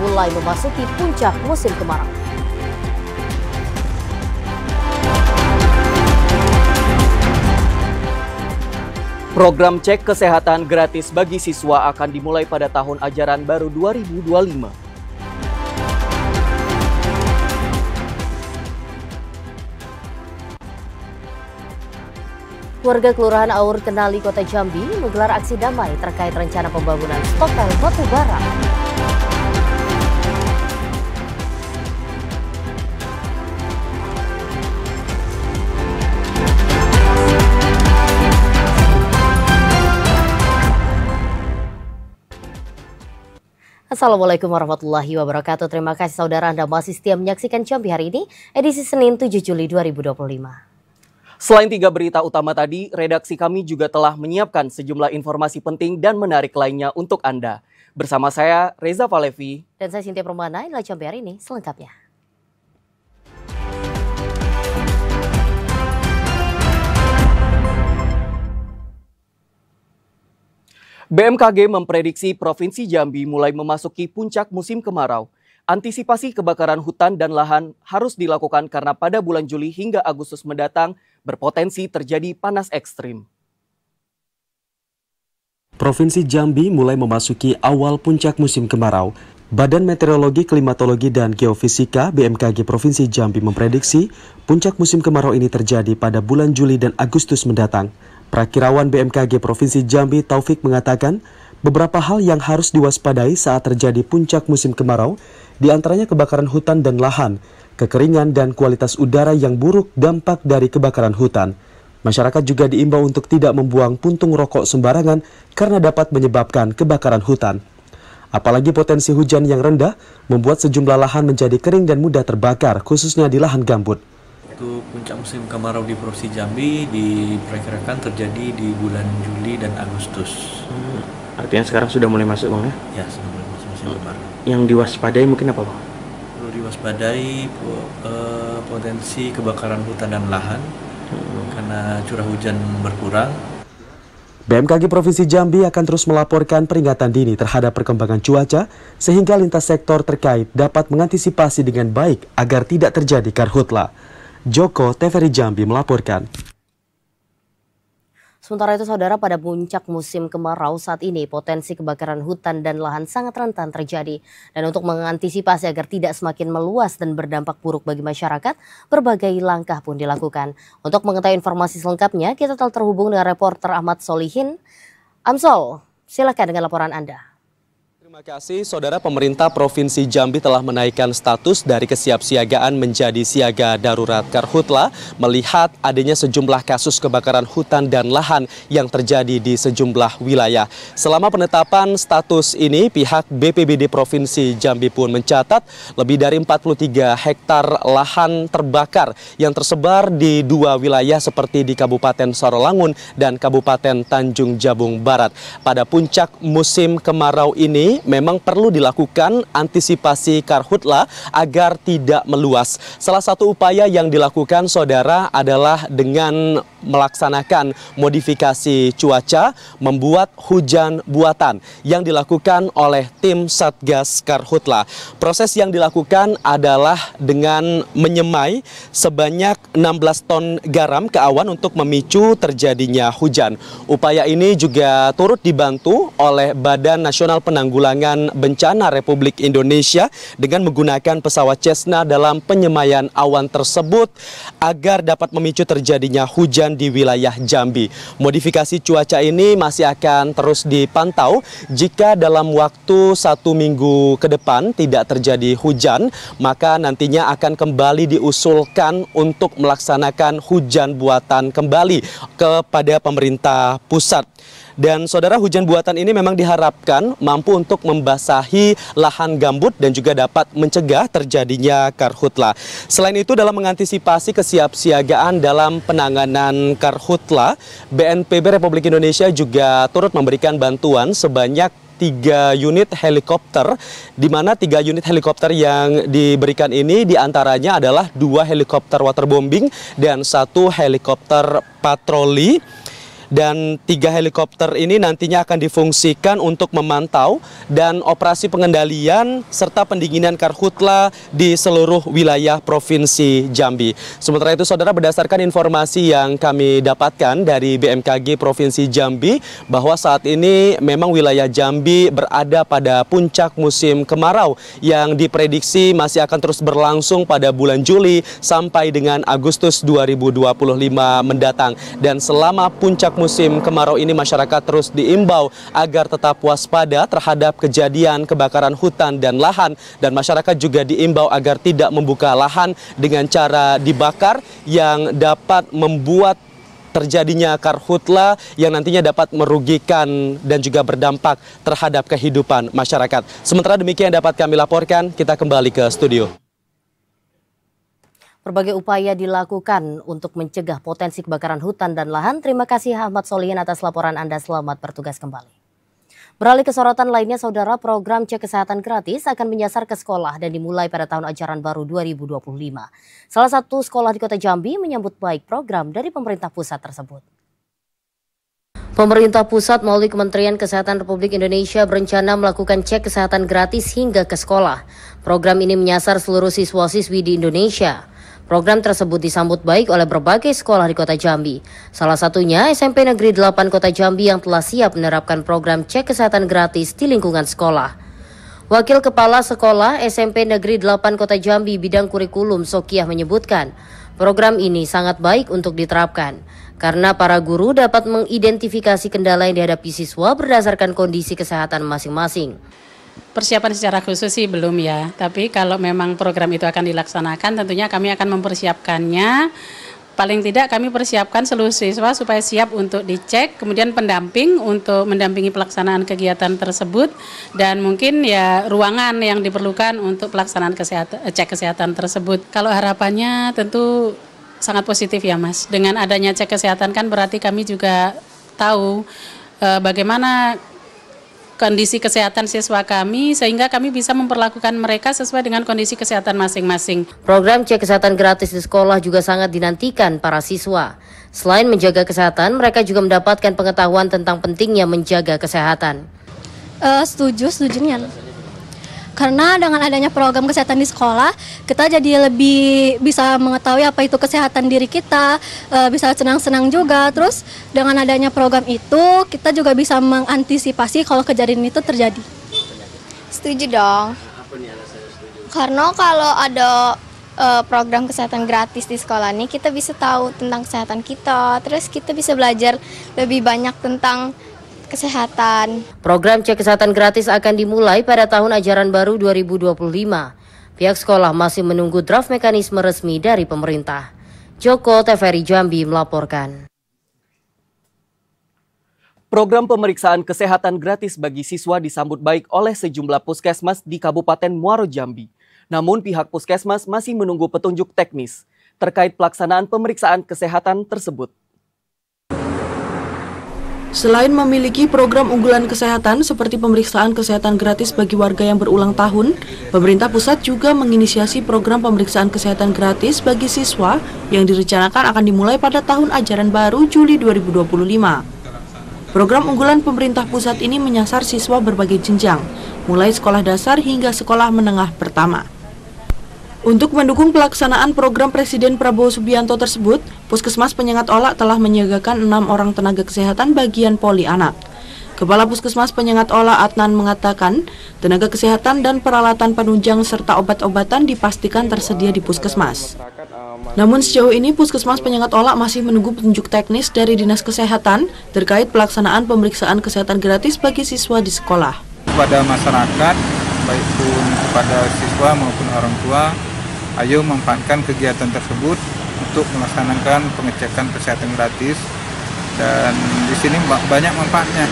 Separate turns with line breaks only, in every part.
mulai memasuki puncak musim kemarau.
Program cek kesehatan gratis bagi siswa akan dimulai pada tahun ajaran baru 2025.
Warga Kelurahan Aur Kenali, Kota Jambi menggelar aksi damai terkait rencana pembangunan stockpile batu bara. Assalamualaikum warahmatullahi wabarakatuh. Terima kasih saudara Anda masih setia menyaksikan Jambi hari ini, edisi Senin 7 Juli 2025.
Selain 3 berita utama tadi, redaksi kami juga telah menyiapkan sejumlah informasi penting dan menarik lainnya untuk Anda. Bersama saya, Reza Valevi.
Dan saya Cynthia Permana, inilah Jambi hari ini selengkapnya.
BMKG memprediksi Provinsi Jambi mulai memasuki puncak musim kemarau. Antisipasi kebakaran hutan dan lahan harus dilakukan karena pada bulan Juli hingga Agustus mendatang berpotensi terjadi panas ekstrim.
Provinsi Jambi mulai memasuki awal puncak musim kemarau. Badan Meteorologi, Klimatologi, dan Geofisika BMKG Provinsi Jambi memprediksi puncak musim kemarau ini terjadi pada bulan Juli dan Agustus mendatang. Prakirawan BMKG Provinsi Jambi Taufik mengatakan beberapa hal yang harus diwaspadai saat terjadi puncak musim kemarau, diantaranya kebakaran hutan dan lahan, kekeringan dan kualitas udara yang buruk dampak dari kebakaran hutan. Masyarakat juga diimbau untuk tidak membuang puntung rokok sembarangan karena dapat menyebabkan kebakaran hutan. Apalagi potensi hujan yang rendah membuat sejumlah lahan menjadi kering dan mudah terbakar, khususnya di lahan gambut.
Itu puncak musim kemarau di Provinsi Jambi diperkirakan terjadi di bulan Juli dan Agustus.
Artinya sekarang sudah mulai masuk, Bang, ya?
Ya, sudah mulai masuk musim kemarau.
Yang diwaspadai mungkin apa, Bang?
Perlu diwaspadai potensi kebakaran hutan dan lahan karena curah hujan berkurang.
BMKG Provinsi Jambi akan terus melaporkan peringatan dini terhadap perkembangan cuaca sehingga lintas sektor terkait dapat mengantisipasi dengan baik agar tidak terjadi karhutla. Joko TVRI Jambi melaporkan.
Sementara itu saudara, pada puncak musim kemarau saat ini potensi kebakaran hutan dan lahan sangat rentan terjadi. Dan untuk mengantisipasi agar tidak semakin meluas dan berdampak buruk bagi masyarakat, berbagai langkah pun dilakukan. Untuk mengetahui informasi selengkapnya, kita telah terhubung dengan reporter Ahmad Solihin. Amsol, silakan dengan laporan Anda.
Terima kasih, Saudara. Pemerintah Provinsi Jambi telah menaikkan status dari kesiapsiagaan menjadi siaga darurat karhutla melihat adanya sejumlah kasus kebakaran hutan dan lahan yang terjadi di sejumlah wilayah. Selama penetapan status ini, pihak BPBD Provinsi Jambi pun mencatat lebih dari 43 hektar lahan terbakar yang tersebar di 2 wilayah seperti di Kabupaten Sarawangun dan Kabupaten Tanjung Jabung Barat. Pada puncak musim kemarau ini, memang perlu dilakukan antisipasi karhutla agar tidak meluas. Salah satu upaya yang dilakukan, Saudara, adalah dengan melaksanakan modifikasi cuaca, membuat hujan buatan yang dilakukan oleh tim Satgas Karhutla. Proses yang dilakukan adalah dengan menyemai sebanyak 16 ton garam ke awan untuk memicu terjadinya hujan. Upaya ini juga turut dibantu oleh Badan Nasional Penanggulangan Bencana Republik Indonesia dengan menggunakan pesawat Cessna dalam penyemaian awan tersebut agar dapat memicu terjadinya hujan di wilayah Jambi. Modifikasi cuaca ini masih akan terus dipantau. Jika dalam waktu 1 minggu ke depan tidak terjadi hujan, maka nantinya akan kembali diusulkan untuk melaksanakan hujan buatan kembali kepada pemerintah pusat. Dan Saudara, hujan buatan ini memang diharapkan mampu untuk membasahi lahan gambut dan juga dapat mencegah terjadinya karhutla. Selain itu, dalam mengantisipasi kesiapsiagaan dalam penanganan karhutla, BNPB Republik Indonesia juga turut memberikan bantuan sebanyak 3 unit helikopter, di mana 3 unit helikopter yang diberikan ini diantaranya adalah 2 helikopter waterbombing dan 1 helikopter patroli. dan 3 helikopter ini nantinya akan difungsikan untuk memantau dan operasi pengendalian serta pendinginan karhutla di seluruh wilayah Provinsi Jambi. Sementara itu saudara, berdasarkan informasi yang kami dapatkan dari BMKG Provinsi Jambi bahwa saat ini memang wilayah Jambi berada pada puncak musim kemarau yang diprediksi masih akan terus berlangsung pada bulan Juli sampai dengan Agustus 2025 mendatang. Dan selama puncak musim kemarau ini, masyarakat terus diimbau agar tetap waspada terhadap kejadian kebakaran hutan dan lahan, dan masyarakat juga diimbau agar tidak membuka lahan dengan cara dibakar yang dapat membuat terjadinya karhutla yang nantinya dapat merugikan dan juga berdampak terhadap kehidupan masyarakat. Sementara demikian dapat kami laporkan, kita kembali ke studio.
Berbagai upaya dilakukan untuk mencegah potensi kebakaran hutan dan lahan. Terima kasih Ahmad Solihin atas laporan Anda. Selamat bertugas kembali. Beralih ke sorotan lainnya, saudara, program cek kesehatan gratis akan menyasar ke sekolah dan dimulai pada tahun ajaran baru 2025. Salah satu sekolah di Kota Jambi menyambut baik program dari pemerintah pusat tersebut. Pemerintah pusat melalui Kementerian Kesehatan Republik Indonesia berencana melakukan cek kesehatan gratis hingga ke sekolah. Program ini menyasar seluruh siswa-siswi di Indonesia. Program tersebut disambut baik oleh berbagai sekolah di Kota Jambi. Salah satunya SMP Negeri 8 Kota Jambi yang telah siap menerapkan program cek kesehatan gratis di lingkungan sekolah. Wakil Kepala Sekolah SMP Negeri 8 Kota Jambi bidang kurikulum Sokiah menyebutkan, program ini sangat baik untuk diterapkan karena para guru dapat mengidentifikasi kendala yang dihadapi siswa berdasarkan kondisi kesehatan masing-masing.
Persiapan secara khusus sih belum ya, tapi kalau memang program itu akan dilaksanakan tentunya kami akan mempersiapkannya. Paling tidak kami persiapkan seluruh siswa supaya siap untuk dicek, kemudian pendamping untuk mendampingi pelaksanaan kegiatan tersebut, dan mungkin ya ruangan yang diperlukan untuk pelaksanaan cek kesehatan tersebut. Kalau harapannya tentu sangat positif ya Mas, dengan adanya cek kesehatan kan berarti kami juga tahu bagaimana kondisi kesehatan siswa kami, sehingga kami bisa memperlakukan mereka sesuai dengan kondisi kesehatan masing-masing.
Program cek kesehatan gratis di sekolah juga sangat dinantikan para siswa. Selain menjaga kesehatan, mereka juga mendapatkan pengetahuan tentang pentingnya menjaga kesehatan.
Setuju Nian. Karena dengan adanya program kesehatan di sekolah, kita jadi lebih bisa mengetahui apa itu kesehatan diri kita, bisa senang-senang juga. Terus dengan adanya program itu, kita juga bisa mengantisipasi kalau kejadian itu terjadi.
Setuju dong. Karena kalau ada program kesehatan gratis di sekolah ini, kita bisa tahu tentang kesehatan kita. Terus kita bisa belajar lebih banyak tentang kesehatan.
Program cek kesehatan gratis akan dimulai pada tahun ajaran baru 2025. Pihak sekolah masih menunggu draft mekanisme resmi dari pemerintah. Joko TVRI Jambi melaporkan.
Program pemeriksaan kesehatan gratis bagi siswa disambut baik oleh sejumlah puskesmas di Kabupaten Muaro Jambi. Namun pihak puskesmas masih menunggu petunjuk teknis terkait pelaksanaan pemeriksaan kesehatan tersebut.
Selain memiliki program unggulan kesehatan seperti pemeriksaan kesehatan gratis bagi warga yang berulang tahun, pemerintah pusat juga menginisiasi program pemeriksaan kesehatan gratis bagi siswa yang direncanakan akan dimulai pada tahun ajaran baru Juli 2025. Program unggulan pemerintah pusat ini menyasar siswa berbagai jenjang, mulai sekolah dasar hingga sekolah menengah pertama. Untuk mendukung pelaksanaan program Presiden Prabowo Subianto tersebut, Puskesmas Penyengat Olak telah menyiagakan 6 orang tenaga kesehatan bagian poli anak. Kepala Puskesmas Penyengat Olak Adnan mengatakan, tenaga kesehatan dan peralatan penunjang serta obat-obatan dipastikan tersedia di Puskesmas. Namun sejauh ini Puskesmas Penyengat Olak masih menunggu petunjuk teknis dari Dinas Kesehatan terkait pelaksanaan pemeriksaan kesehatan gratis bagi siswa di sekolah.
Kepada masyarakat, baik pun kepada siswa maupun orang tua, ayo memanfaatkan kegiatan tersebut untuk melaksanakan pengecekan kesehatan gratis, dan di sini banyak manfaatnya.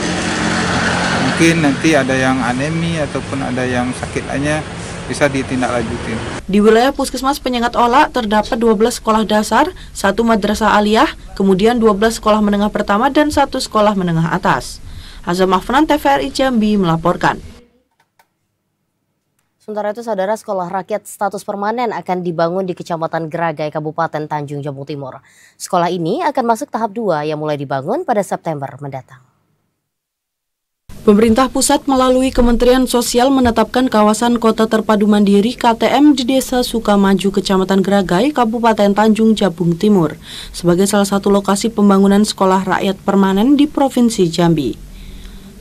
Mungkin nanti ada yang anemi ataupun ada yang sakit lainnya bisa ditindaklanjuti. Di
wilayah Puskesmas Penyengat Olak terdapat 12 sekolah dasar, 1 madrasah aliyah, kemudian 12 sekolah menengah pertama dan 1 sekolah menengah atas. Azam Afnan TVRI Jambi melaporkan.
Sementara itu, saudara, sekolah rakyat status permanen akan dibangun di Kecamatan Geragai, Kabupaten Tanjung Jabung Timur. Sekolah ini akan masuk tahap 2 yang mulai dibangun pada September mendatang.
Pemerintah pusat melalui Kementerian Sosial menetapkan kawasan Kota Terpadu Mandiri KTM di Desa Sukamaju, Kecamatan Geragai, Kabupaten Tanjung Jabung Timur sebagai salah satu lokasi pembangunan sekolah rakyat permanen di Provinsi Jambi.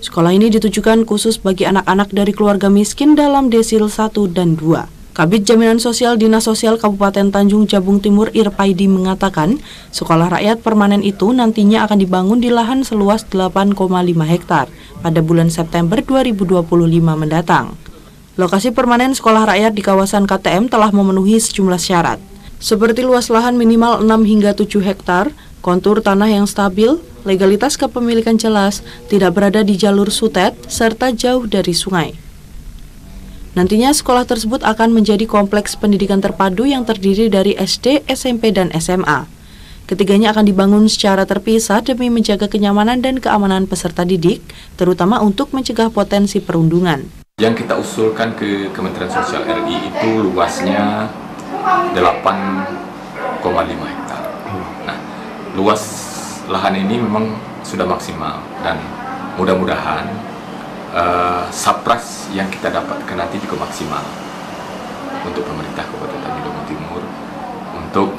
Sekolah ini ditujukan khusus bagi anak-anak dari keluarga miskin dalam desil 1 dan 2. Kabid Jaminan Sosial Dinas Sosial Kabupaten Tanjung Jabung Timur Irpaidi mengatakan, sekolah rakyat permanen itu nantinya akan dibangun di lahan seluas 8,5 hektar pada bulan September 2025 mendatang. Lokasi permanen sekolah rakyat di kawasan KTM telah memenuhi sejumlah syarat, seperti luas lahan minimal 6 hingga 7 hektar, kontur tanah yang stabil, legalitas kepemilikan jelas, tidak berada di jalur sutet, serta jauh dari sungai. Nantinya sekolah tersebut akan menjadi kompleks pendidikan terpadu yang terdiri dari SD, SMP, dan SMA. Ketiganya akan dibangun secara terpisah demi menjaga kenyamanan dan keamanan peserta didik, terutama untuk mencegah potensi perundungan.
Yang kita usulkan ke Kementerian Sosial RI itu luasnya 8,5 hektar. Nah, luas lahan ini memang sudah maksimal dan mudah-mudahan sapras yang kita dapatkan nanti juga maksimal untuk pemerintah Kabupaten Tanjung Jabung Timur untuk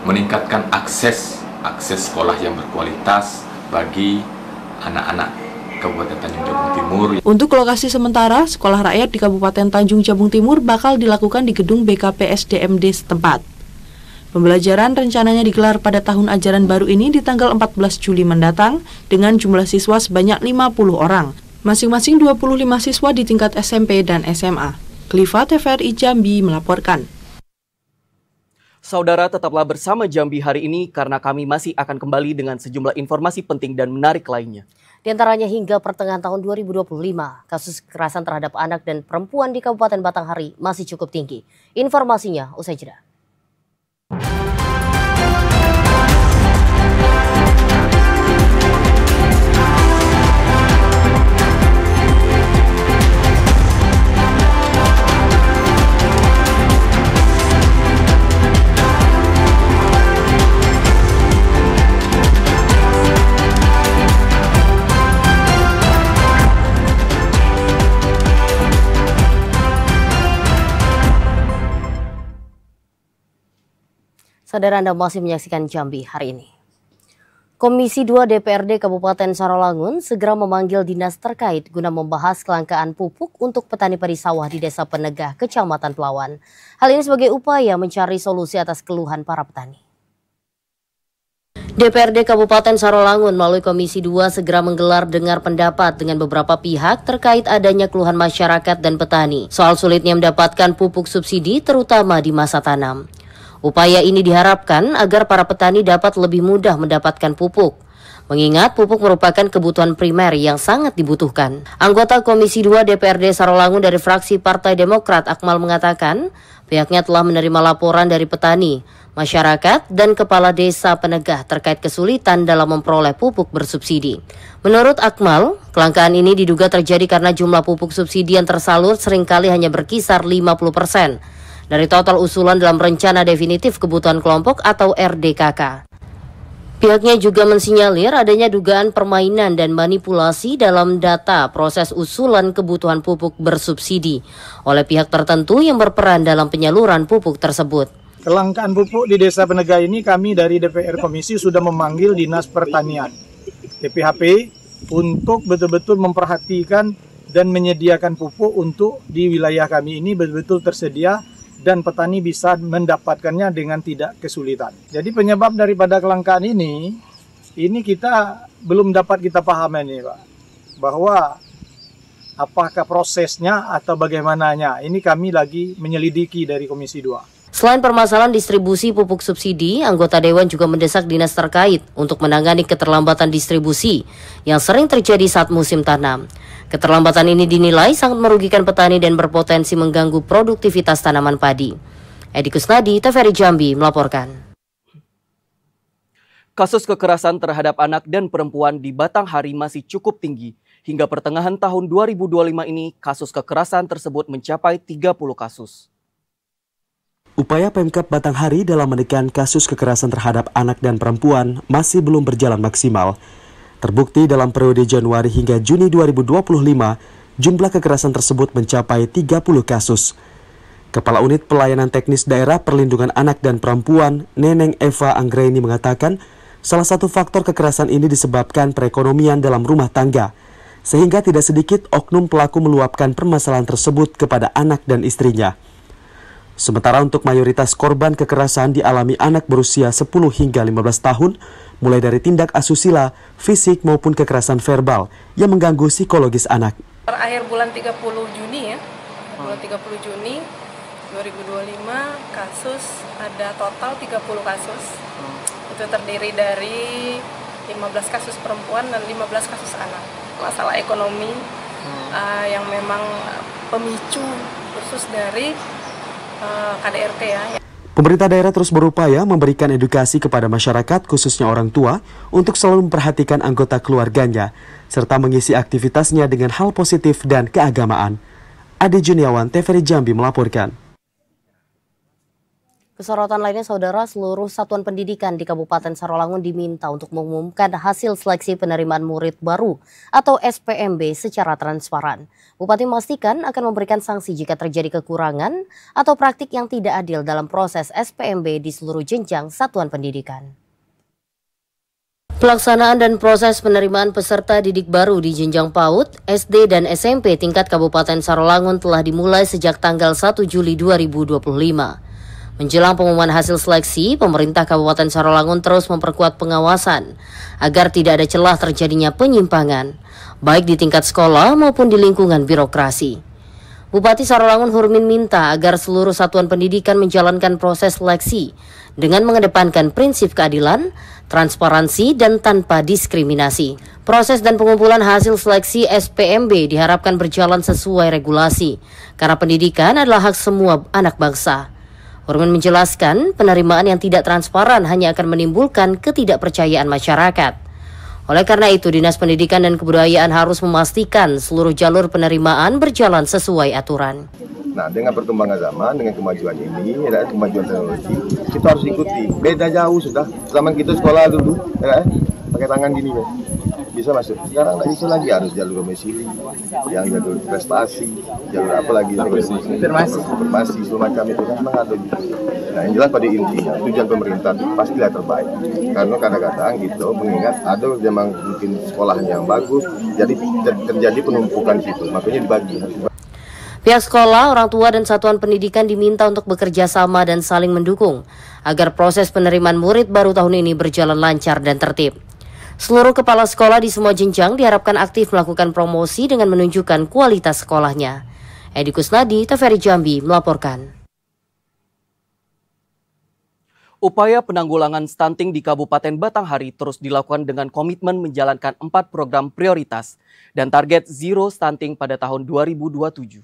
meningkatkan akses sekolah yang berkualitas bagi anak-anak Kabupaten Tanjung Jabung Timur.
Untuk lokasi sementara, sekolah rakyat di Kabupaten Tanjung Jabung Timur bakal dilakukan di gedung BKP SDMD setempat. Pembelajaran rencananya digelar pada tahun ajaran baru ini di tanggal 14 Juli mendatang dengan jumlah siswa sebanyak 50 orang, masing-masing 25 siswa di tingkat SMP dan SMA. Kliva TVRI Jambi melaporkan.
Saudara, tetaplah bersama Jambi hari ini karena kami masih akan kembali dengan sejumlah informasi penting dan menarik lainnya.
Di antaranya hingga pertengahan tahun 2025, kasus kekerasan terhadap anak dan perempuan di Kabupaten Batanghari masih cukup tinggi. Informasinya usai jeda. Saudara, Anda masih menyaksikan Jambi hari ini. Komisi 2 DPRD Kabupaten Sarolangun segera memanggil dinas terkait guna membahas kelangkaan pupuk untuk petani padi sawah di Desa Penegah, Kecamatan Pelawan. Hal ini sebagai upaya mencari solusi atas keluhan para petani. DPRD Kabupaten Sarolangun melalui Komisi 2 segera menggelar dengar pendapat dengan beberapa pihak terkait adanya keluhan masyarakat dan petani soal sulitnya mendapatkan pupuk subsidi terutama di masa tanam. Upaya ini diharapkan agar para petani dapat lebih mudah mendapatkan pupuk, mengingat pupuk merupakan kebutuhan primer yang sangat dibutuhkan. Anggota Komisi 2 DPRD Sarolangun dari fraksi Partai Demokrat Akmal mengatakan, pihaknya telah menerima laporan dari petani, masyarakat, dan kepala desa Penegah terkait kesulitan dalam memperoleh pupuk bersubsidi. Menurut Akmal, kelangkaan ini diduga terjadi karena jumlah pupuk subsidi yang tersalur seringkali hanya berkisar 50% dari total usulan dalam Rencana Definitif Kebutuhan Kelompok atau RDKK. Pihaknya juga mensinyalir adanya dugaan permainan dan manipulasi dalam data proses usulan kebutuhan pupuk bersubsidi oleh pihak tertentu yang berperan dalam penyaluran pupuk tersebut.
Kelangkaan pupuk di Desa Penegah ini kami dari DPR Komisi sudah memanggil Dinas Pertanian, DPHP, untuk betul-betul memperhatikan dan menyediakan pupuk untuk di wilayah kami ini betul-betul tersedia dan petani bisa mendapatkannya dengan tidak kesulitan. Jadi penyebab daripada kelangkaan ini kita belum dapat kita pahami nih Pak, bahwa apakah prosesnya atau bagaimananya, ini kami lagi menyelidiki dari Komisi 2.
Selain permasalahan distribusi pupuk subsidi, anggota Dewan juga mendesak dinas terkait untuk menangani keterlambatan distribusi yang sering terjadi saat musim tanam. Keterlambatan ini dinilai sangat merugikan petani dan berpotensi mengganggu produktivitas tanaman padi. Edi Kusnadi, TVRI Jambi melaporkan.
Kasus kekerasan terhadap anak dan perempuan di Batanghari masih cukup tinggi. Hingga pertengahan tahun 2025 ini, kasus kekerasan tersebut mencapai 30 kasus.
Upaya Pemkab Batanghari dalam menekan kasus kekerasan terhadap anak dan perempuan masih belum berjalan maksimal. Terbukti dalam periode Januari hingga Juni 2025, jumlah kekerasan tersebut mencapai 30 kasus. Kepala Unit Pelayanan Teknis Daerah Perlindungan Anak dan Perempuan, Neneng Eva Anggraini mengatakan, salah satu faktor kekerasan ini disebabkan perekonomian dalam rumah tangga, sehingga tidak sedikit oknum pelaku meluapkan permasalahan tersebut kepada anak dan istrinya. Sementara untuk mayoritas korban kekerasan dialami anak berusia 10 hingga 15 tahun, mulai dari tindak asusila, fisik maupun kekerasan verbal yang mengganggu psikologis anak.
Akhir bulan 30 Juni ya, bulan 30 Juni 2025 kasus ada total 30 kasus. Itu terdiri dari 15 kasus perempuan dan 15 kasus anak. Masalah ekonomi yang memang pemicu khusus dari KDRT ya.
Pemerintah daerah terus berupaya memberikan edukasi kepada masyarakat khususnya orang tua untuk selalu memperhatikan anggota keluarganya serta mengisi aktivitasnya dengan hal positif dan keagamaan. Ade Juniawan, TVRI Jambi melaporkan.
Kesorotan lainnya, Saudara, seluruh satuan pendidikan di Kabupaten Sarolangun diminta untuk mengumumkan hasil seleksi penerimaan murid baru atau SPMB secara transparan. Bupati memastikan akan memberikan sanksi jika terjadi kekurangan atau praktik yang tidak adil dalam proses SPMB di seluruh jenjang satuan pendidikan. Pelaksanaan dan proses penerimaan peserta didik baru di jenjang PAUD, SD, dan SMP tingkat Kabupaten Sarolangun telah dimulai sejak tanggal 1 Juli 2025. Menjelang pengumuman hasil seleksi, pemerintah Kabupaten Sarolangun terus memperkuat pengawasan agar tidak ada celah terjadinya penyimpangan, baik di tingkat sekolah maupun di lingkungan birokrasi. Bupati Sarolangun Hurmin minta agar seluruh satuan pendidikan menjalankan proses seleksi dengan mengedepankan prinsip keadilan, transparansi, dan tanpa diskriminasi. Proses dan pengumpulan hasil seleksi SPMB diharapkan berjalan sesuai regulasi, karena pendidikan adalah hak semua anak bangsa. Hurmin menjelaskan, penerimaan yang tidak transparan hanya akan menimbulkan ketidakpercayaan masyarakat. Oleh karena itu, Dinas Pendidikan dan Kebudayaan harus memastikan seluruh jalur penerimaan berjalan sesuai aturan.
Nah, dengan perkembangan zaman, dengan kemajuan ini, ya, kemajuan teknologi, kita harus ikuti. Beda jauh sudah. Zaman kita sekolah dulu, ya, pakai tangan gini ya. Bisa masuk. Sekarang nggak bisa lagi, harus jalur domisili, yang jalur prestasi, jalur apa lagi, konfirmasi, semacam itu kan memang ada. Nah, yang jelas pada intinya tujuan pemerintah itu pastilah terbaik. Karena kadang-kadang gitu, mengingat ada memang mungkin sekolahnya yang bagus, jadi terjadi penumpukan situ, makanya dibagi.
Pihak sekolah, orang tua, dan satuan pendidikan diminta untuk bekerja sama dan saling mendukung agar proses penerimaan murid baru tahun ini berjalan lancar dan tertib. Seluruh kepala sekolah di semua jenjang diharapkan aktif melakukan promosi dengan menunjukkan kualitas sekolahnya. Edi Kusnadi, TVRI Jambi melaporkan.
Upaya penanggulangan stunting di Kabupaten Batanghari terus dilakukan dengan komitmen menjalankan 4 program prioritas dan target zero stunting pada tahun 2027.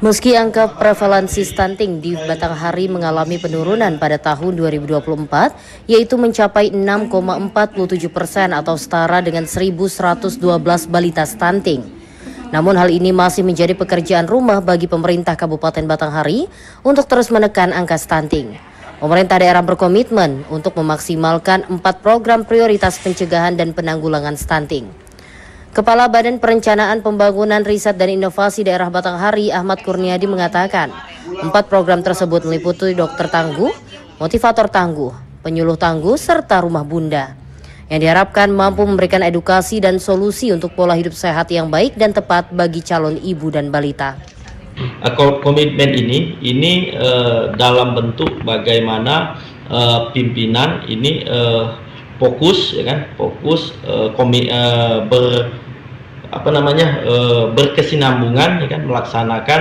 Meski angka prevalensi stunting di Batanghari mengalami penurunan pada tahun 2024, yaitu mencapai 6,47% atau setara dengan 1.112 balita stunting. Namun hal ini masih menjadi pekerjaan rumah bagi pemerintah Kabupaten Batanghari untuk terus menekan angka stunting. Pemerintah daerah berkomitmen untuk memaksimalkan 4 program prioritas pencegahan dan penanggulangan stunting. Kepala Badan Perencanaan Pembangunan Riset dan Inovasi Daerah Batanghari, Ahmad Kurniadi, mengatakan 4 program tersebut meliputi dokter tangguh, motivator tangguh, penyuluh tangguh, serta rumah bunda, yang diharapkan mampu memberikan edukasi dan solusi untuk pola hidup sehat yang baik dan tepat bagi calon ibu dan balita.
Komitmen ini dalam bentuk bagaimana pimpinan ini fokus, ya kan, berkesinambungan, ya kan, melaksanakan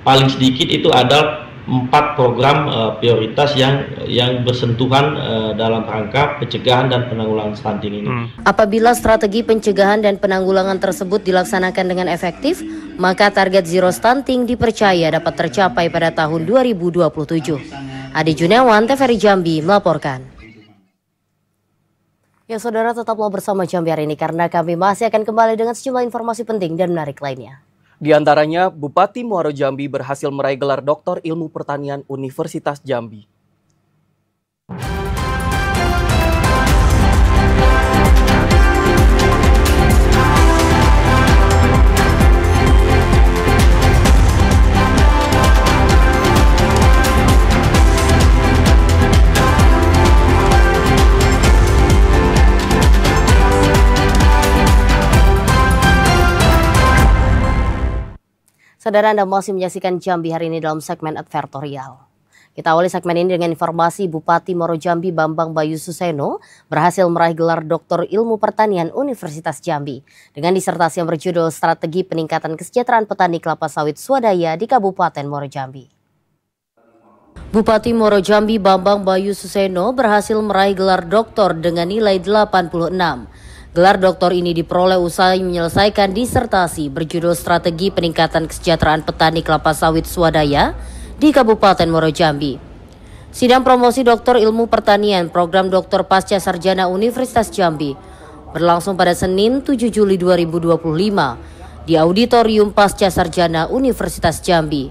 paling sedikit itu ada 4 program prioritas yang bersentuhan dalam rangka pencegahan dan penanggulangan stunting ini.
Apabila strategi pencegahan dan penanggulangan tersebut dilaksanakan dengan efektif, maka target zero stunting dipercaya dapat tercapai pada tahun 2027. Adi Junewan, TVRI Jambi melaporkan. Ya saudara, tetaplah bersama Jambi hari ini karena kami masih akan kembali dengan sejumlah informasi penting dan menarik lainnya.
Di antaranya, Bupati Muaro Jambi berhasil meraih gelar Doktor Ilmu Pertanian Universitas Jambi.
Saudara, Anda masih menyaksikan Jambi hari ini dalam segmen advertorial. Kita awali segmen ini dengan informasi Bupati Muaro Jambi Bambang Bayu Suseno berhasil meraih gelar Doktor Ilmu Pertanian Universitas Jambi dengan disertasi yang berjudul Strategi Peningkatan Kesejahteraan Petani Kelapa Sawit Swadaya di Kabupaten Muaro Jambi. Bupati Muaro Jambi Bambang Bayu Suseno berhasil meraih gelar doktor dengan nilai 86. Gelar doktor ini diperoleh usai menyelesaikan disertasi berjudul Strategi Peningkatan Kesejahteraan Petani Kelapa Sawit Swadaya di Kabupaten Muaro Jambi. Sidang promosi Doktor Ilmu Pertanian Program Doktor Pasca Sarjana Universitas Jambi berlangsung pada Senin 7 Juli 2025 di Auditorium Pasca Sarjana Universitas Jambi.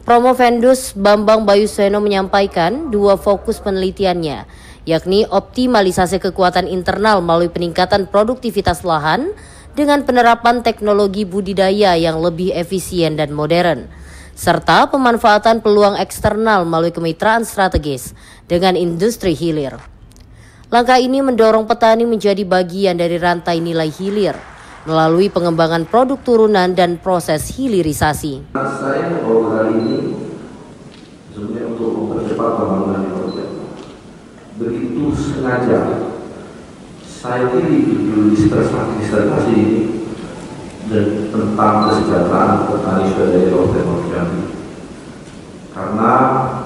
Promovendus Bambang Bayu Suseno menyampaikan dua fokus penelitiannya, yakni optimalisasi kekuatan internal melalui peningkatan produktivitas lahan dengan penerapan teknologi budidaya yang lebih efisien dan modern, serta pemanfaatan peluang eksternal melalui kemitraan strategis dengan industri hilir. Langkah ini mendorong petani menjadi bagian dari rantai nilai hilir melalui pengembangan produk turunan dan proses hilirisasi.
Saya bahwa kali ini sebenarnya untuk mempercepat pembangunan begitu sengaja saya pilih judul disertasi ini dan tentang kesejahteraan petani swadaya Kabupaten Muaro Jambi, karena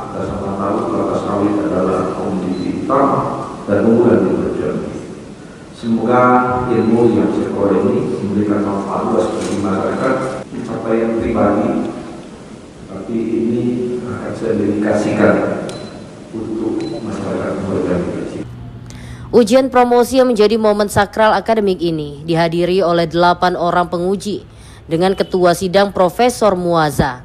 kita sama tahu kelapa sawit adalah komoditi utama dan unggulan di Muaro Jambi. Semoga ilmu yang saya peroleh ini memberikan manfaat luas bagi masyarakat, pencapaian pribadi, tapi ini akan saya dedikasikan untuk masyarakat Muaro Jambi.
Ujian promosi yang menjadi momen sakral akademik ini dihadiri oleh 8 orang penguji dengan Ketua Sidang Profesor Muazza.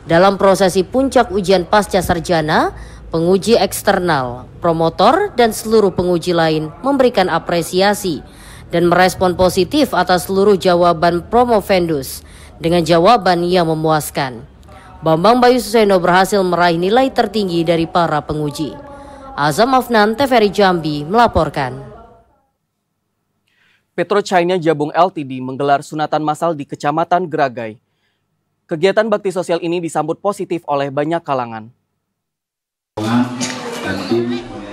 Dalam prosesi puncak ujian pasca sarjana, penguji eksternal, promotor, dan seluruh penguji lain memberikan apresiasi dan merespon positif atas seluruh jawaban promovendus dengan jawaban yang memuaskan. Bambang Bayu Suseno berhasil meraih nilai tertinggi dari para penguji. Azam Afnan, TVRI Jambi melaporkan.
PetroChina Jabung Ltd menggelar sunatan massal di Kecamatan Geragai. Kegiatan bakti sosial ini disambut positif oleh banyak kalangan.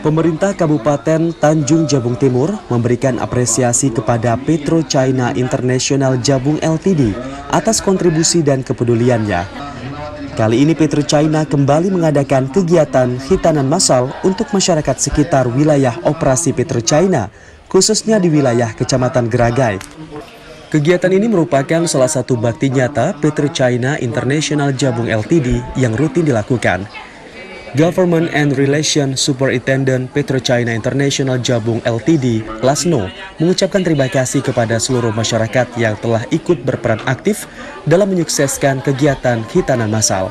Pemerintah Kabupaten Tanjung Jabung Timur memberikan apresiasi kepada PetroChina International Jabung Ltd atas kontribusi dan kepeduliannya. Kali ini PetroChina kembali mengadakan kegiatan hitanan massal untuk masyarakat sekitar wilayah operasi PetroChina, khususnya di wilayah Kecamatan Geragai. Kegiatan ini merupakan salah satu bakti nyata PetroChina International Jabung Ltd yang rutin dilakukan. Government and Relation Superintendent PetroChina International Jabung Ltd, Lasno, mengucapkan terima kasih kepada seluruh masyarakat yang telah ikut berperan aktif dalam menyukseskan kegiatan hitanan massal.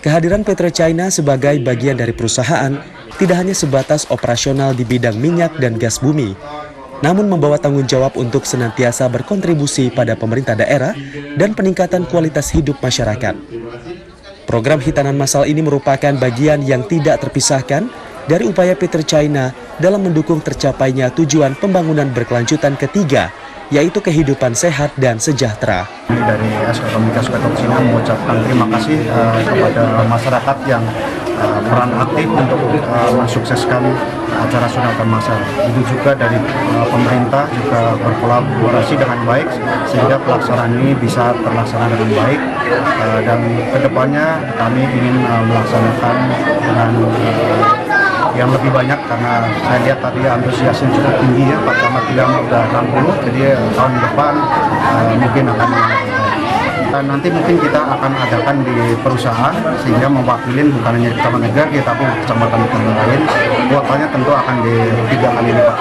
Kehadiran PetroChina sebagai bagian dari perusahaan tidak hanya sebatas operasional di bidang minyak dan gas bumi, namun membawa tanggung jawab untuk senantiasa berkontribusi pada pemerintah daerah dan peningkatan kualitas hidup masyarakat. Program hitanan massal ini merupakan bagian yang tidak terpisahkan dari upaya PetroChina dalam mendukung tercapainya tujuan pembangunan berkelanjutan ketiga, yaitu kehidupan sehat dan sejahtera.
Dari Komunitas PetroChina mengucapkan terima kasih kepada masyarakat yang peran aktif untuk mensukseskan acara sunatan massal. Itu juga dari pemerintah juga berkolaborasi dengan baik sehingga pelaksanaan ini bisa terlaksana dengan baik, dan kedepannya kami ingin melaksanakan dengan yang lebih banyak karena saya lihat tadi antusiasnya cukup tinggi ya. Pak Camat bilang udah 60, jadi tahun depan mungkin akan Nanti mungkin kita akan adakan di perusahaan sehingga mewakili bukan hanya Kecamatan Grati tapi kecamatan lain. Kuotanya tentu akan di 3 kali lipat.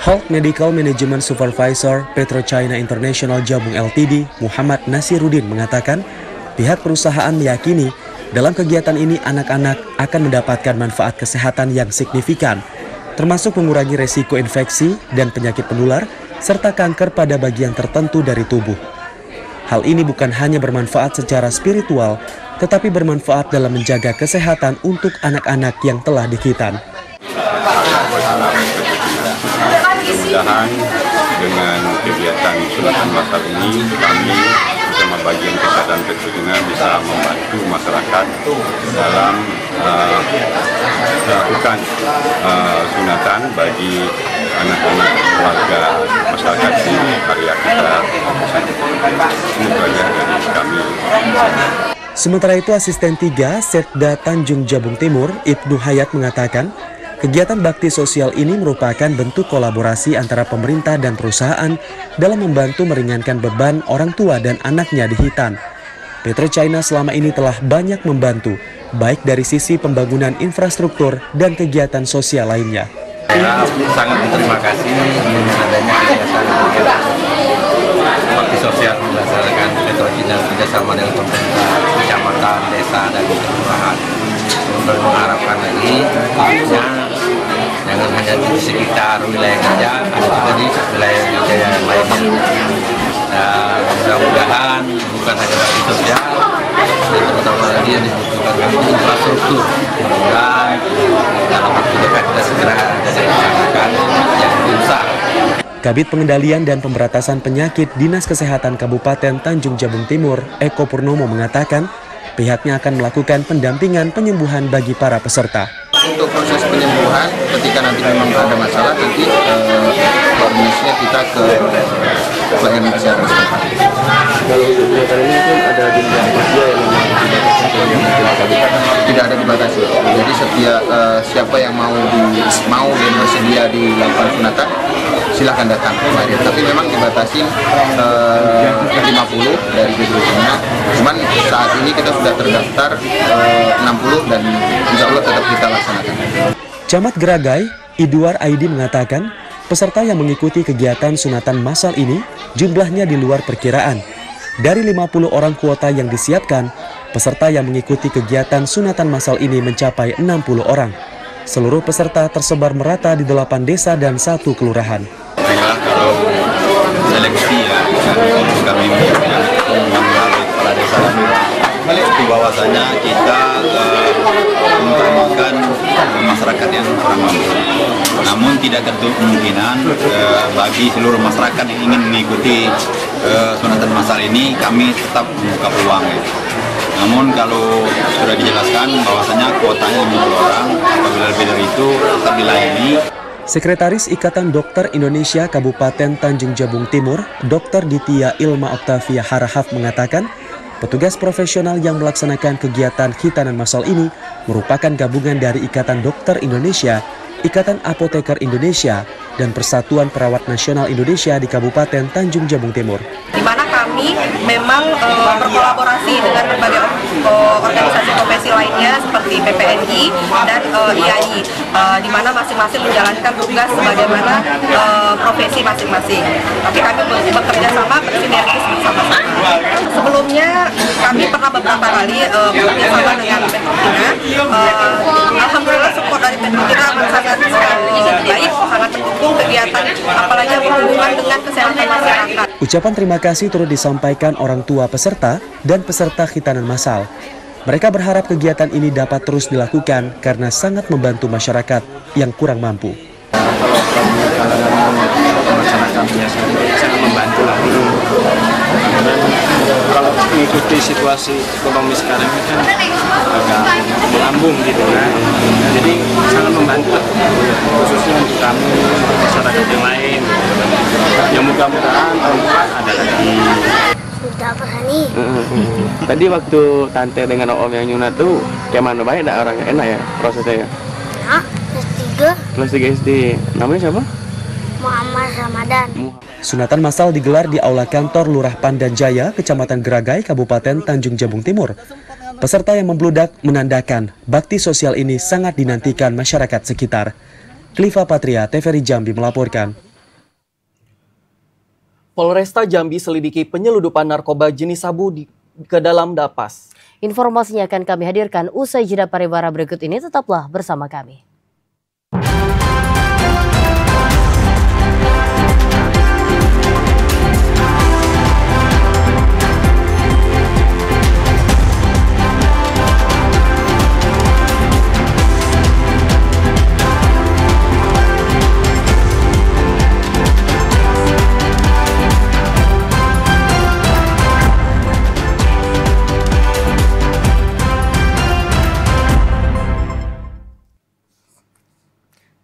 Health Medical Management Supervisor PetroChina International Jabung Ltd, Muhammad Nasiruddin mengatakan, pihak perusahaan meyakini dalam kegiatan ini anak-anak akan mendapatkan manfaat kesehatan yang signifikan, termasuk mengurangi resiko infeksi dan penyakit penular, serta kanker pada bagian tertentu dari tubuh. Hal ini bukan hanya bermanfaat secara spiritual, tetapi bermanfaat dalam menjaga kesehatan untuk anak-anak yang telah dihitan.
Mudah-mudahan dengan kegiatan sunatan masal ini kami bersama bagian kesehatan Petrochina bisa membantu masyarakat dalam melakukan sunatan bagi anak-anak warga masyarakat di area kita. Semoga dari kami.
Sementara itu, Asisten 3 Setda Tanjung Jabung Timur, Ibnu Hayat mengatakan, kegiatan bakti sosial ini merupakan bentuk kolaborasi antara pemerintah dan perusahaan dalam membantu meringankan beban orang tua dan anaknya di Hitan. PetroChina selama ini telah banyak membantu, baik dari sisi pembangunan infrastruktur dan kegiatan sosial lainnya.
Saya sangat berterima kasih adanya kegiatan bakti sosial dilaksanakan PetroChina bekerjasama dengan pemerintah, kecamatan, desa, dan kelurahan. Untuk mengharapkan lagi, jangan hanya di sekitar wilayah kerja, ada juga di wilayah kerja yang lainnya. Dan mudah-mudahan bukan hanya bakti sosial, dan terutama lagi yang dibutuhkan infrastruktur. Dan dalam waktu dekat kita segera jadi masyarakat yang rusak.
Kabid Pengendalian dan Pemberantasan Penyakit Dinas Kesehatan Kabupaten Tanjung Jabung Timur, Eko Purnomo mengatakan, pihaknya akan melakukan pendampingan penyembuhan bagi para peserta.
Untuk proses penyembuhan, ketika nanti memang ada masalah, nanti koordinasinya kita ke pelayanan kesehatan setempat.
Kalau kegiatan ini kan ada jumlah usia yang
tidak ada dibatasi. Jadi setiap siapa yang mau dan bersedia dilakukan sunatan, silahkan datang kemarin. Tapi memang dibatasi 50 dari Petrochina. Cuman saat ini kita sudah terdaftar 60 dan insya Allah tetap kita laksanakan.
Camat Geragai, Idwar Aidi mengatakan, peserta yang mengikuti kegiatan sunatan massal ini jumlahnya di luar perkiraan. Dari 50 orang kuota yang disiapkan, peserta yang mengikuti kegiatan sunatan massal ini mencapai 60 orang. Seluruh peserta tersebar merata di 8 desa dan 1 kelurahan.
Kalau seleksi ya, kami melalui kepala desa itu bahwasanya kita mengutamakan masyarakat yang kurang mampu. Namun tidak tertutup kemungkinan bagi seluruh masyarakat yang ingin mengikuti sunatan massal ini, kami tetap membuka peluang. Namun kalau sudah dijelaskan bahwasanya kuotanya 50 orang, apabila lebih dari itu tetap dilayani.
Sekretaris Ikatan Dokter Indonesia Kabupaten Tanjung Jabung Timur, Dr. Ditya Ilma Oktavia Harahap mengatakan, petugas profesional yang melaksanakan kegiatan khitanan massal ini merupakan gabungan dari Ikatan Dokter Indonesia, Ikatan Apoteker Indonesia, dan Persatuan Perawat Nasional Indonesia di Kabupaten Tanjung Jabung Timur.
Di mana kami memang berkolaborasi dengan berbagai organisasi profesi lainnya seperti PPNI dan IAI, di mana masing-masing menjalankan tugas sebagaimana profesi masing-masing. Tapi kami bekerja sama, bersinergis bersama-sama. Sebelumnya kami pernah beberapa kali bekerja sama dengan Petrochina. Alhamdulillah support dari Petrochina sangat baik, sangat mendukung kegiatan, apalagi berhubungan dengan kesehatan masyarakat.
Ucapan terima kasih turut disampaikan orang tua peserta dan peserta khitanan massal. Mereka berharap kegiatan ini dapat terus dilakukan karena sangat membantu masyarakat yang kurang mampu.
Masyarakat biasa sangat membantu lah. Kalau mengikuti situasi ekonomi sekarang ini kan agak melambung gitu kan. Jadi sangat membantu lah, khususnya untuk kami, masyarakat yang lain. Yang mudah-mudahan tahun depan ada lagi.
Sudah berani.
Tadi waktu tante dengan om yang nyunat tuh, kayak mana baik dah orangnya, enak ya prosesnya ya?
Nah, kelas 3.
Kelas 3 SD. Namanya siapa?
Muhammad Ramadan.
Sunatan massal digelar di Aula Kantor Lurah Pandan Jaya, Kecamatan Geragai, Kabupaten Tanjung Jabung Timur. Peserta yang membludak menandakan bakti sosial ini sangat dinantikan masyarakat sekitar. Kliva Patria, TVRI Jambi melaporkan.
Polresta Jambi selidiki penyeludupan narkoba jenis sabu ke dalam lapas.
Informasinya akan kami hadirkan usai jeda pariwara berikut ini. Tetaplah bersama kami.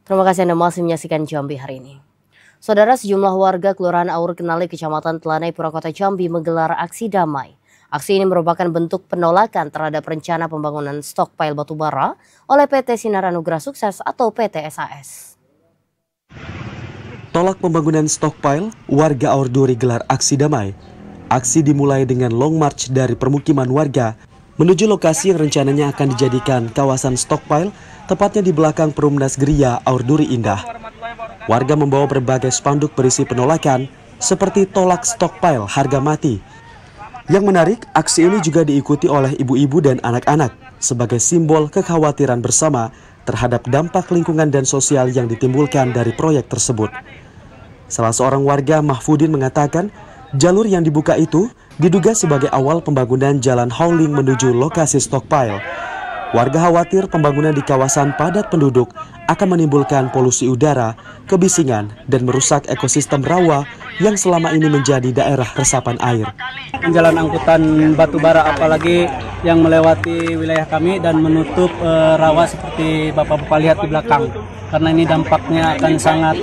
Terima kasih Anda masih menyaksikan Jambi hari ini. Saudara, sejumlah warga Kelurahan Aur Kenali, Kecamatan Telanai, Purwakarta Jambi menggelar aksi damai. Aksi ini merupakan bentuk penolakan terhadap rencana pembangunan stokpile batubara oleh PT Sinar Anugrah Sukses atau PT SAS.
Tolak pembangunan stokpile, warga Aur Duri gelar aksi damai. Aksi dimulai dengan long march dari permukiman warga menuju lokasi yang rencananya akan dijadikan kawasan stokpile, tepatnya di belakang Perumnas Geria Aur Duri Indah. Warga membawa berbagai spanduk berisi penolakan, seperti tolak stokpile harga mati. Yang menarik, aksi ini juga diikuti oleh ibu-ibu dan anak-anak, sebagai simbol kekhawatiran bersama terhadap dampak lingkungan dan sosial yang ditimbulkan dari proyek tersebut. Salah seorang warga, Mahfudin, mengatakan jalur yang dibuka itu diduga sebagai awal pembangunan jalan hauling menuju lokasi stokpile. Warga khawatir pembangunan di kawasan padat penduduk akan menimbulkan polusi udara, kebisingan, dan merusak ekosistem rawa yang selama ini menjadi daerah resapan air.
Jalan angkutan batubara apalagi yang melewati wilayah kami dan menutup rawa seperti Bapak-Bapak lihat di belakang. Karena ini dampaknya akan sangat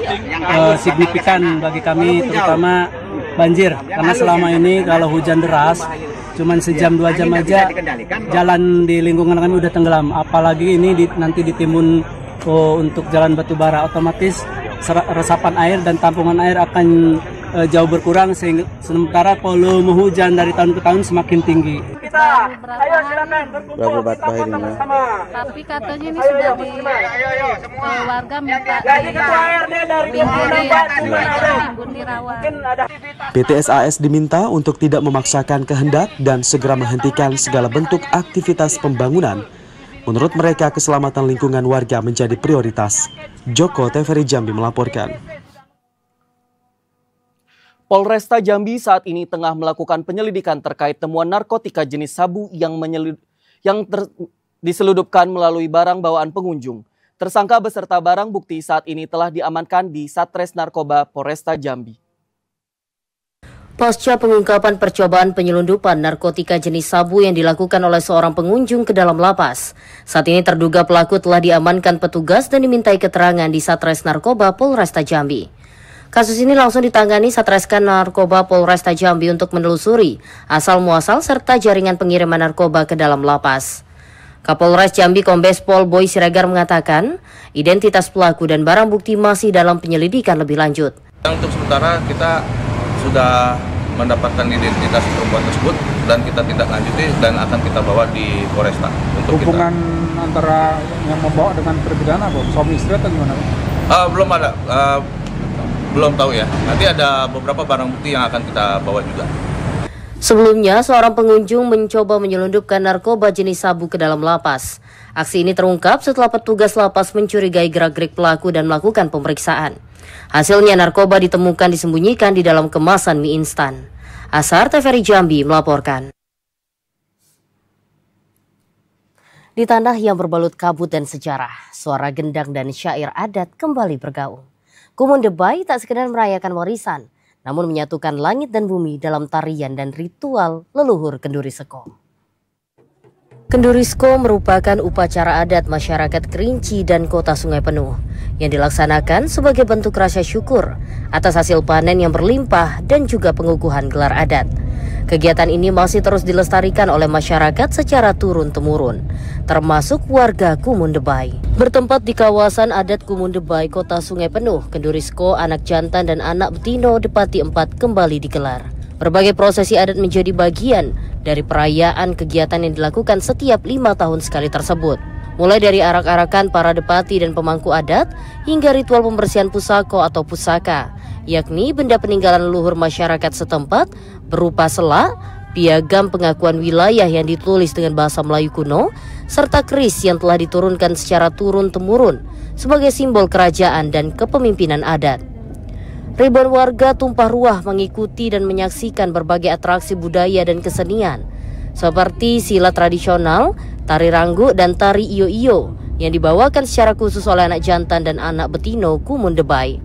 signifikan bagi kami, terutama banjir. Karena selama ini kalau hujan deras, cuman sejam 2 jam aja jalan di lingkungan kami udah tenggelam. Apalagi ini nanti ditimbun untuk jalan batubara, otomatis resapan air dan tampungan air akan jauh berkurang, sehingga sementara volume hujan dari tahun ke tahun semakin tinggi.
Ayo silakan berkumpul kita bersama-sama.
Tapi katanya ini sudah di warga minta di rawa.
PT SAS diminta untuk tidak memaksakan kehendak dan segera menghentikan segala bentuk aktivitas pembangunan. Menurut mereka, keselamatan lingkungan warga menjadi prioritas. Joko, TVRI Jambi melaporkan.
Polresta Jambi saat ini tengah melakukan penyelidikan terkait temuan narkotika jenis sabu yang diseludupkan melalui barang bawaan pengunjung. Tersangka beserta barang bukti saat ini telah diamankan di Satres Narkoba Polresta Jambi.
Pasca pengungkapan percobaan penyelundupan narkotika jenis sabu yang dilakukan oleh seorang pengunjung ke dalam lapas, saat ini terduga pelaku telah diamankan petugas dan dimintai keterangan di Satres Narkoba Polresta Jambi. Kasus ini langsung ditangani Satreskrim Narkoba Polresta Jambi untuk menelusuri asal-muasal serta jaringan pengiriman narkoba ke dalam lapas. Kapolres Jambi Kombes Pol Boy Siregar mengatakan, identitas pelaku dan barang bukti masih dalam penyelidikan lebih lanjut.
Untuk sementara kita sudah mendapatkan identitas perempuan tersebut dan kita tindak lanjuti dan akan kita bawa di Polresta.
Hubungan antara yang membawa dengan terpidana, suami istri atau gimana?
Belum ada. Belum tahu ya, nanti ada beberapa barang bukti yang akan kita bawa juga.
Sebelumnya, seorang pengunjung mencoba menyelundupkan narkoba jenis sabu ke dalam lapas. Aksi ini terungkap setelah petugas lapas mencurigai gerak-gerik pelaku dan melakukan pemeriksaan. Hasilnya narkoba ditemukan disembunyikan di dalam kemasan mie instan. Asar, TVRI Jambi melaporkan. Di tanah yang berbalut kabut dan sejarah, suara gendang dan syair adat kembali bergaung. Kumun Debai tak sekedar merayakan warisan, namun menyatukan langit dan bumi dalam tarian dan ritual leluhur Kendurisko. Kendurisko merupakan upacara adat masyarakat Kerinci dan Kota Sungai Penuh yang dilaksanakan sebagai bentuk rasa syukur atas hasil panen yang berlimpah dan juga pengukuhan gelar adat. Kegiatan ini masih terus dilestarikan oleh masyarakat secara turun-temurun, termasuk warga Kumundebai. Bertempat di kawasan adat Kumundebai, Kota Sungai Penuh, Kendurisko, anak jantan dan anak betino Depati 4 kembali digelar. Berbagai prosesi adat menjadi bagian dari perayaan kegiatan yang dilakukan setiap 5 tahun sekali tersebut. Mulai dari arak-arakan para depati dan pemangku adat, hingga ritual pembersihan pusako atau pusaka, yakni benda peninggalan leluhur masyarakat setempat berupa selak, piagam pengakuan wilayah yang ditulis dengan bahasa Melayu kuno, serta keris yang telah diturunkan secara turun-temurun sebagai simbol kerajaan dan kepemimpinan adat. Ribuan warga tumpah ruah mengikuti dan menyaksikan berbagai atraksi budaya dan kesenian, seperti silat tradisional, tari ranggu, dan tari iyo-iyo yang dibawakan secara khusus oleh anak jantan dan anak betino Kumundebai.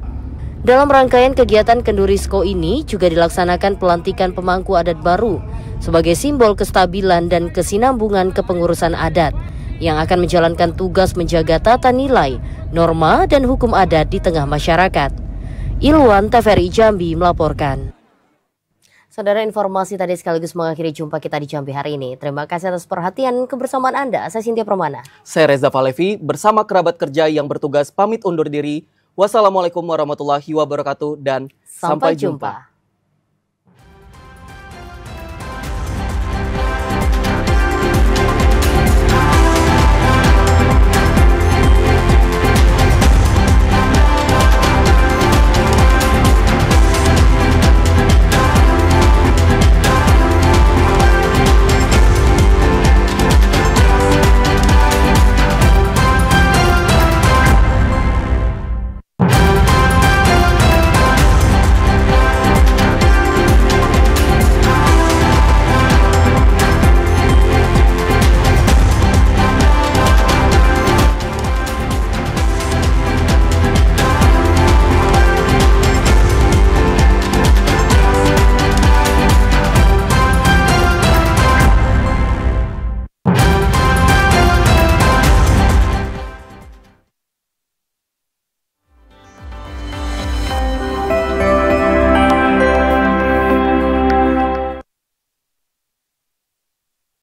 Dalam rangkaian kegiatan Kendurisko ini juga dilaksanakan pelantikan pemangku adat baru sebagai simbol kestabilan dan kesinambungan kepengurusan adat yang akan menjalankan tugas menjaga tata nilai, norma, dan hukum adat di tengah masyarakat. Ilwan, TVRI Jambi melaporkan. Saudara, informasi tadi sekaligus mengakhiri jumpa kita di Jambi hari ini. Terima kasih atas perhatian kebersamaan Anda. Saya Cynthia Permana.
Saya Reza Valevi bersama kerabat kerja yang bertugas pamit undur diri. Wassalamualaikum warahmatullahi wabarakatuh dan sampai jumpa.